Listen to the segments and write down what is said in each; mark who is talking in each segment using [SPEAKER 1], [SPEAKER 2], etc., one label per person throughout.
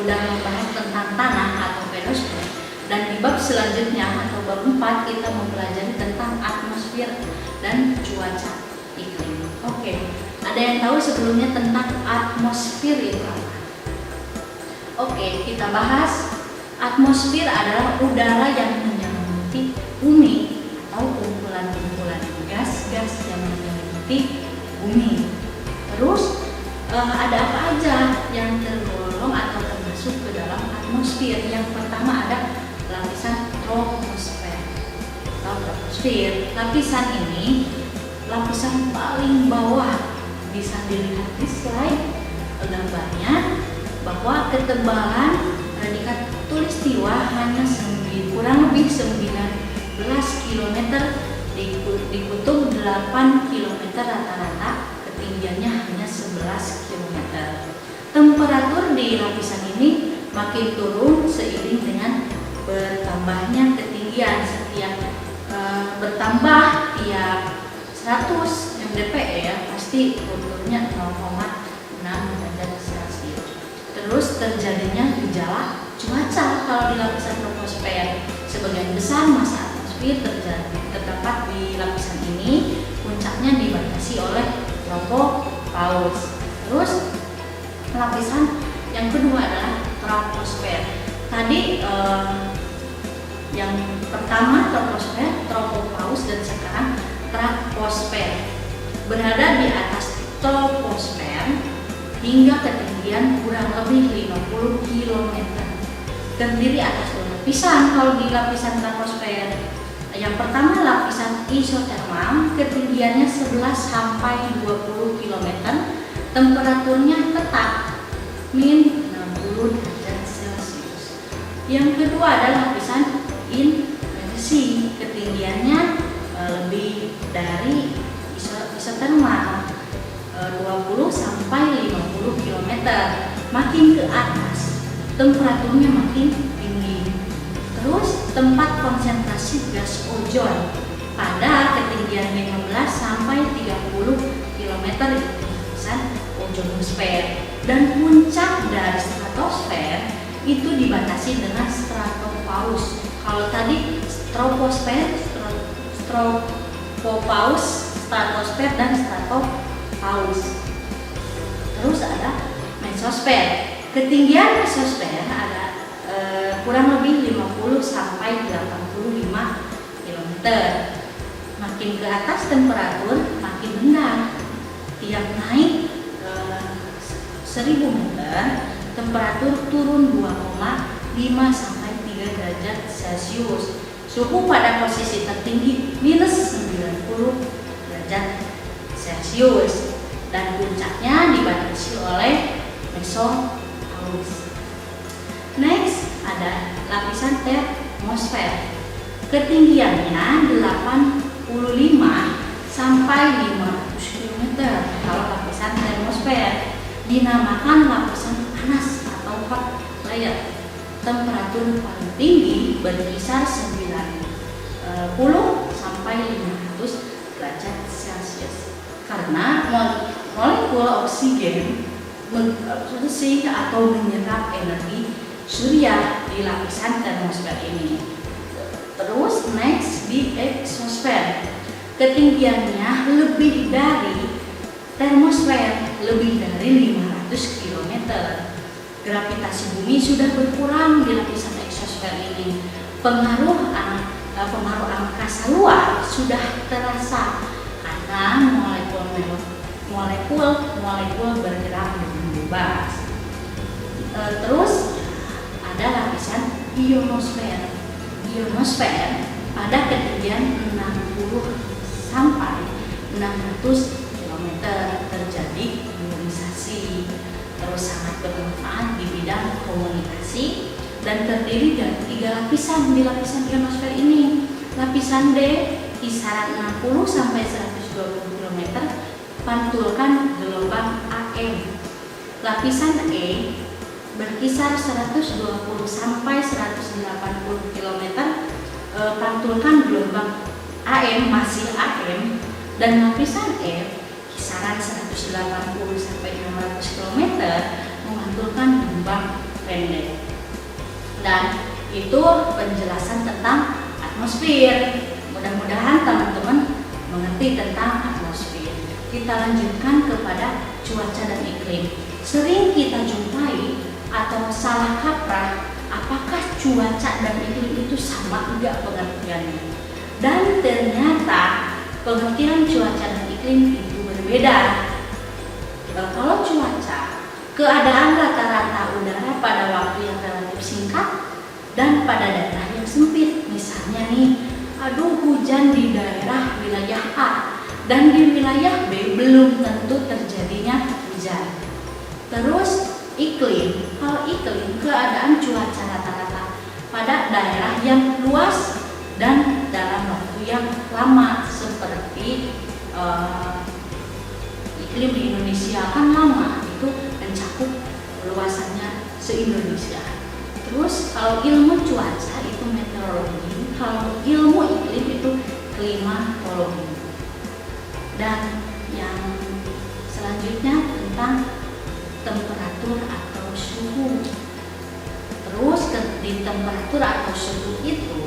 [SPEAKER 1] udah membahas tentang tanah atau pedosfer, dan di bab selanjutnya atau bab 4 kita mempelajari tentang atmosfer dan cuaca iklim. Oke, ada yang tahu sebelumnya tentang atmosfer itu apa? Oke, kita bahas. Atmosfer adalah udara yang menyelimuti bumi atau kumpulan-kumpulan gas-gas yang menyelimuti bumi. Terus ada apa aja yang tergolong atau termasuk ke dalam atmosfer? Yang pertama ada lapisan troposfer. Troposfer, lapisan ini lapisan paling bawah. Bisa dilihat di slide gambarnya bahwa ketebalan radikat tulistiwa hanya kurang lebih 19 km di kutub 8 km rata-rata, ketinggiannya hanya 11 km. Temperatur di lapisan ini makin turun seiring dengan bertambahnya ketinggian. Setiap bertambah tiap 100 mdPE ya, pasti turunnya 0,6 derajat Celcius. Terus terjadinya gejala cuaca kalau di lapisan troposfer. Sebagian besar massa atmosfer terdapat di lapisan ini, puncaknya dibatasi oleh tropopause. Terus lapisan yang kedua adalah troposfer. Tadi yang pertama troposfer, tropopause, dan sekarang troposfer. Berada di atas troposfer hingga ketinggian kurang lebih 50 km. Terdiri atas dua lapisan kalau di lapisan troposfer. Yang pertama lapisan isotermal, ketinggiannya 11 sampai 20 km, temperaturnya tetap min 60 derajat Celcius. Yang kedua adalah lapisan inversi, ketinggiannya lebih dari isotermal, 20 sampai 50 km. Makin ke atas temperaturnya makin tinggi. Terus tempat konsentrasi gas ozon pada ketinggian 15 sampai 30 km itu lapisan ozonosfer. Dan puncak dari stratosfer itu dibatasi dengan stratopause. Kalau tadi troposfer, tropopause, stratosfer, dan stratopause. Terus ada mesosfer. Ketinggian mesosfer ada kurang lebih 50 sampai 85 km. Makin ke atas temperatur makin rendah. Tiap naik 1000 meter, temperatur turun 2,5 sampai 3 derajat Celcius. Suhu pada posisi tertinggi minus 90 derajat Celcius. Dan puncaknya dibatasi oleh mesopause. Next ada lapisan termosfer. Ketinggiannya 85 sampai 500 km. Kalau lapisan termosfer dinamakan lapisan panas atau hot layer. Temperatur paling tinggi berkisar 90 sampai 500 derajat Celcius. Karena molekul oksigen bersih atau menyerap energi surya di lapisan termosfer ini. Terus next di eksosfer. Ketinggiannya lebih dari termosfer, lebih dari 500 km. Gravitasi bumi sudah berkurang di lapisan eksosfer ini. Pengaruh angkasa luar sudah terasa karena molekul bergerak dengan bebas. Terus ada lapisan ionosfer. Ionosfer pada ketinggian 60 sampai 600 km terjadi ionisasi. Terus sangat bermanfaat di bidang komunikasi dan terdiri dari 3 lapisan di lapisan ionosfer ini. Lapisan D kisaran 60 sampai 120 km, pantulkan gelombang AM. Lapisan E berkisar 120 sampai 180 km, pantulkan gelombang AM, masih AM. Dan lapisan F kisaran 180 sampai 600 km, memantulkan gelombang pendek. Dan itu penjelasan tentang atmosfer. Mudah-mudahan teman-teman mengerti tentang atmosfer. Kita lanjutkan kepada cuaca dan iklim. Sering kita jumpai atau salah kaprah apakah cuaca dan iklim itu sama enggak pengertiannya. Dan ternyata pengertian cuaca dan iklim itu berbeda. Kalau cuaca, keadaan rata-rata udara pada waktu yang relatif singkat dan pada daerah yang sempit. Misalnya nih, hujan di daerah wilayah A dan di wilayah B belum tentu terjadinya hujan. Terus iklim, kalau iklim keadaan cuaca rata-rata pada daerah yang luas dan dalam waktu yang lama, seperti iklim di Indonesia kan lama, itu mencakup luasannya se-Indonesia. Terus kalau ilmu cuaca itu meteorologi, kalau ilmu iklim itu klimatologi. Dan yang selanjutnya tentang temperatur atau suhu. Terus di temperatur atau suhu itu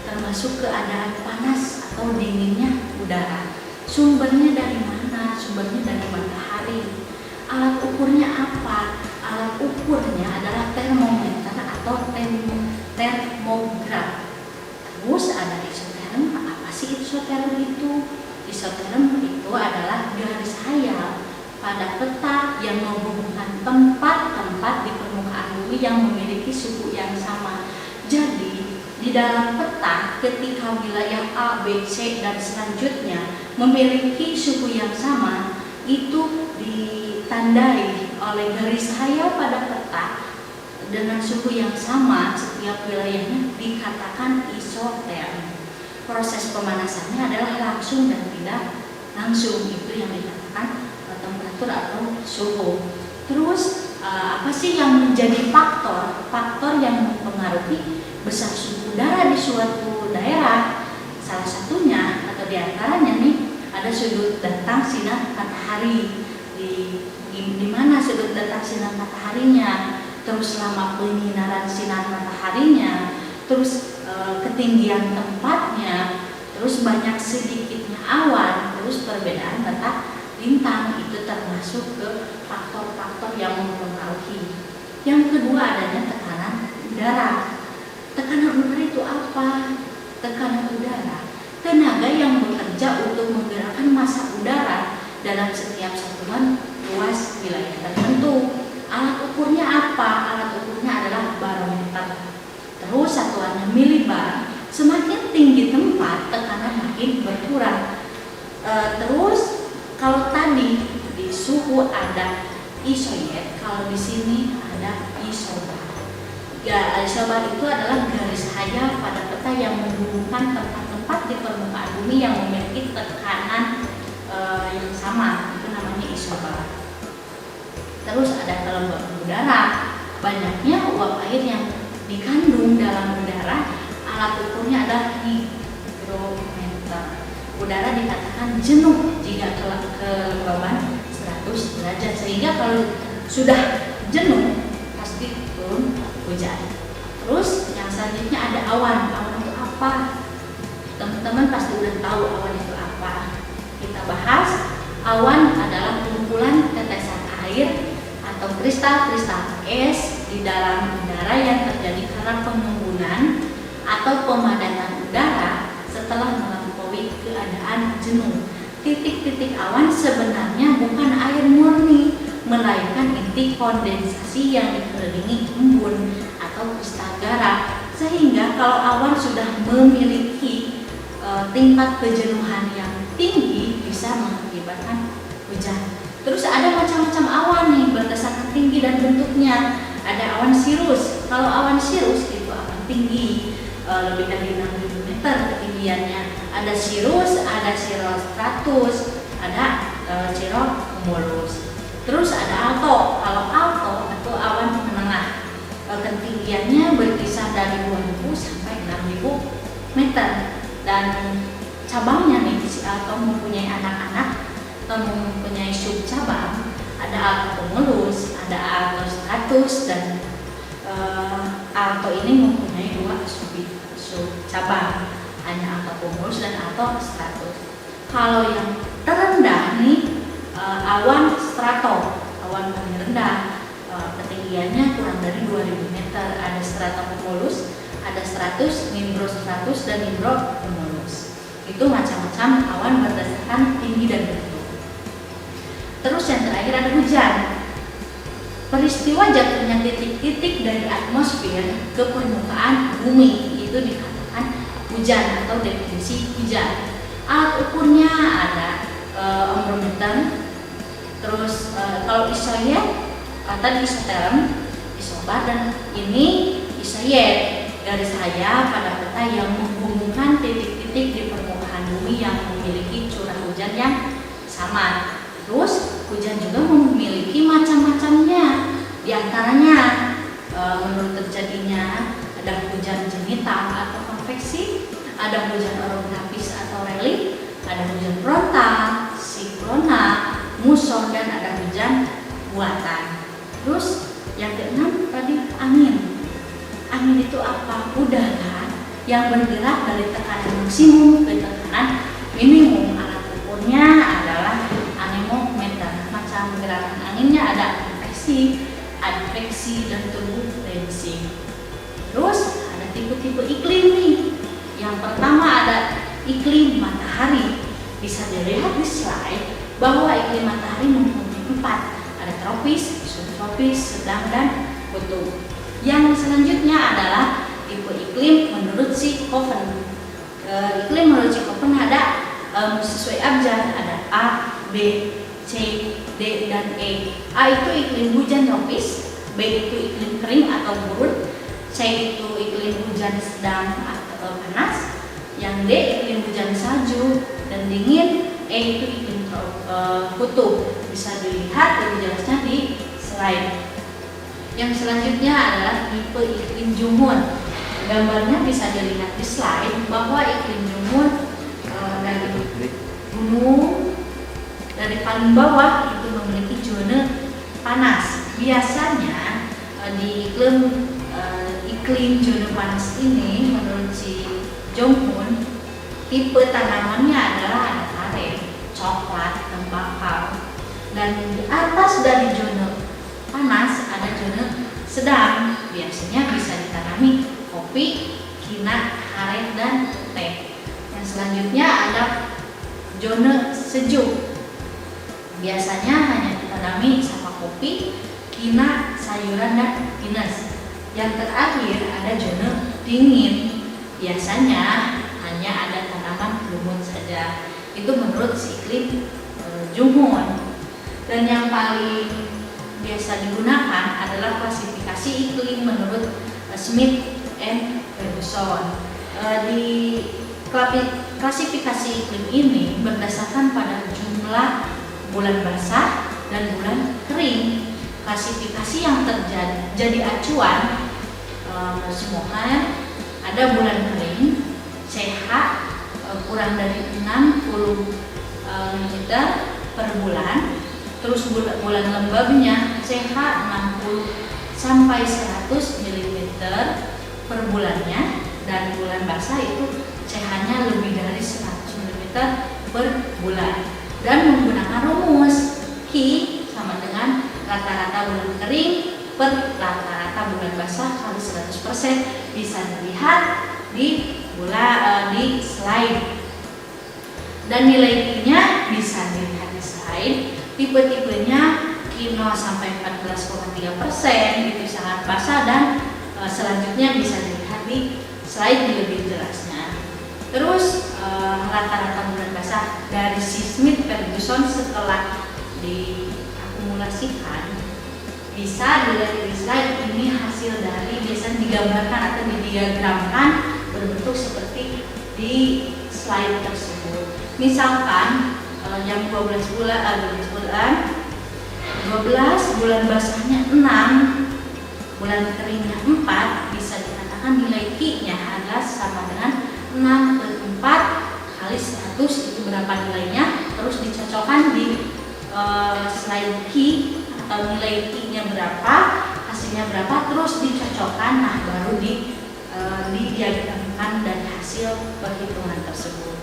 [SPEAKER 1] termasuk keadaan panas atau dinginnya udara. Sumbernya dari mana? Sumbernya dari matahari. Alat ukurnya apa? Alat ukurnya adalah termometer atau termograf. Terus ada isoterm. Apa sih isoterm itu? Isoterm itu adalah garis hayal pada peta yang menghubungkan tempat-tempat di permukaan bumi yang memiliki suhu yang sama. Jadi di dalam peta, ketika wilayah A, B, C, dan selanjutnya memiliki suhu yang sama, itu ditandai oleh garis hayal pada peta dengan suhu yang sama. Setiap wilayahnya dikatakan isoterm. Proses pemanasannya adalah langsung dan tidak langsung, itu yang dikatakan temperatur atau suhu. Terus apa sih yang menjadi faktor yang mempengaruhi besar suhu udara di suatu daerah? Salah satunya atau diantaranya nih ada sudut datang sinar matahari. Di mana sudut datang sinar mataharinya, terus lama penyinaran sinar mataharinya, terus ketinggian tempatnya, terus banyak sedikitnya awan, terus perbedaan letak bintang, itu termasuk ke faktor-faktor yang mempengaruhi. Yang kedua adanya tekanan udara. Tekanan udara itu apa? Tekanan udara, tenaga yang bekerja untuk menggerakkan massa udara dalam setiap satuan luas wilayah tertentu. Alat ukurnya apa? Alat ukurnya adalah barometer. Terus satuannya milibar. Semakin tinggi tempat, tekanan makin berkurang. Terus kalau tadi di suhu ada isoyer, kalau di sini ada isobar. Isobar itu adalah garis hayal pada peta yang menghubungkan tempat-tempat di permukaan bumi yang memiliki tekanan yang sama, itu namanya isobar. Terus ada kelembaban udara. Banyaknya uap air yang dikandung dalam udara, alat ukurnya adalah higrometer. Udara dikatakan jenuh jika kelembaban 100 derajat, sehingga kalau sudah jenuh pasti turun hujan. Terus yang selanjutnya ada awan. Awan itu apa? Teman-teman pasti udah tahu awan itu apa. Kita bahas, awan adalah kumpulan tetesan air atau kristal-kristal es di dalam udara yang terjadi karena pengembunan atau pemadanan udara setelah melampaui keadaan jenuh. Titik-titik awan sebenarnya bukan air murni, melainkan inti kondensasi yang dikelilingi embun atau kristal garam. Sehingga kalau awan sudah memiliki tingkat kejenuhan yang tinggi, bisa mengakibatkan hujan. Terus ada macam-macam awan nih berdasarkan tinggi dan bentuknya. Ada awan sirus. Kalau awan sirus itu awan tinggi, lebih dari 6.000 meter ketinggiannya. Ada sirus, ada cirrostratus, ada cirrocumulus. Terus ada alto. Kalau alto itu awan menengah, ketinggiannya berkisar dari 2.000 sampai 6.000 meter. Dan cabangnya nih, si alto mempunyai anak-anak atau mempunyai subcabang. Ada alto cumulus, ada alto stratus, dan alto ini mempunyai dua cabang, hanya alto cumulus dan alto stratus. Kalau yang terendah nih awan strato, awan paling rendah, ketinggiannya kurang dari 2000 meter. Ada stratocumulus, ada stratus, nimbostratus, dan nimbocumulus. Itu macam-macam awan berdasarkan tinggi dan bentuk. Terus yang terakhir ada hujan. Peristiwa jatuhnya titik-titik dari atmosfer ke permukaan bumi itu dikatakan hujan atau definisi hujan. Alat ukurnya ada ombrometer. Terus kalau isoyer tadi isoterm, isobar, dan ini isoyer, garis raya pada peta yang menghubungkan titik-titik di permukaan bumi yang memiliki curah hujan yang sama. Terus hujan juga memiliki macam-macamnya. Di antaranya menurut terjadinya ada hujan jenital atau konveksi, ada hujan orografis atau relief, ada hujan frontal, siklonal, muson, dan ada hujan buatan. Terus yang keenam tadi angin. Angin itu apa? Udara yang bergerak dari tekanan maksimum ke tekanan minimum. Alat ukurnya adalah anemometer. Macam gerakan anginnya ada konveksi, adveksi, dan turbulensi. Terus ada tipe-tipe iklim nih. Yang pertama ada iklim matahari. Bisa dilihat di slide bahwa iklim matahari mempunyai 4. Ada tropis, subtropis, sedang, dan kutub. Yang selanjutnya adalah tipe iklim menurut si Koppen. Iklim menurut si Koppen ada sesuai abjad, ada A, B, C, D, dan E. A itu iklim hujan tropis, B itu iklim kering atau gurun, C itu iklim hujan sedang atau panas, yang D iklim hujan salju dan dingin, E itu iklim kutub. Bisa dilihat lebih jelasnya di slide. Yang selanjutnya adalah tipe iklim jumud. Gambarnya bisa dilihat di slide bahwa iklim jumud dari gunung dari paling bawah itu memiliki zona panas. Biasanya di iklim zona panas ini menurut si Jonghoon, tipe tanamannya adalah ada aren, coklat, tembakau. Dan di atas dari zona panas ada zona sedang. Biasanya bisa ditanami kopi, kina, aren, dan teh. Yang selanjutnya ada zona sejuk. Biasanya hanya ditanami sama kopi, kina, sayuran, dan pinus. Yang terakhir ada zona dingin. Biasanya hanya ada tanaman lumut saja. Itu menurut si iklim Jonghoon. Dan yang paling biasa digunakan adalah klasifikasi iklim menurut Smith and Ferguson. Di klasifikasi iklim ini berdasarkan pada jumlah bulan basah dan bulan kering. Klasifikasi yang jadi acuan semuanya ada bulan kering CH kurang dari 60 mm per bulan. Terus bulan lembabnya CH 60 sampai 100 mm per bulannya, dan bulan basah itu CH-nya lebih dari 100 mm per bulan. Dan menggunakan rumus Q sama dengan rata-rata bulan kering per rata-rata bulan basah kali 100%. Bisa dilihat di slide. Dan nilai Q-nya bisa dilihat di slide. Tipe-tipenya Q0 sampai 14,3%, itu sangat basah, dan selanjutnya bisa dilihat di slide lebih jelasnya. Terus rata-rata bulan basah dari si Smith Ferguson setelah diakumulasikan bisa dilihat di slide. Ini hasil dari biasanya digambarkan atau didiagramkan berbentuk seperti di slide tersebut. Misalkan yang 12 bulan basahnya 6, bulan keringnya 4, bisa dikatakan nilai Q-nya adalah sama dengan 6 per 4 kali 100. Itu berapa nilainya, terus dicocokkan di slide Q atau nilai Q-nya berapa, hasil posisinya berapa, terus dicocokkan, nah baru didiagramkan dari hasil perhitungan tersebut.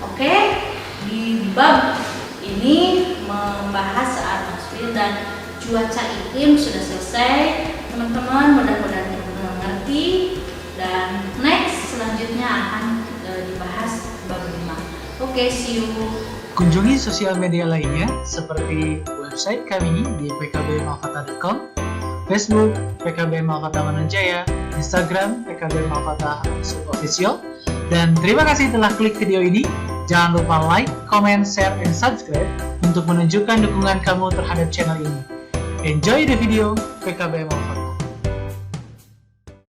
[SPEAKER 1] Oke, di bab ini membahas atmosfer dan cuaca iklim sudah selesai, teman-teman. Mudah-mudahan teman-teman mengerti, dan next selanjutnya akan dibahas bab 5. Oke, see you.
[SPEAKER 2] Kunjungi sosial media lainnya seperti website kami di pkbmalfata.com, Facebook PKB Malfata Manunjaya, Instagram PKB Malfata Official. Dan terima kasih telah klik video ini. Jangan lupa like, comment, share, and subscribe untuk menunjukkan dukungan kamu terhadap channel ini. Enjoy the video PKB Malfata.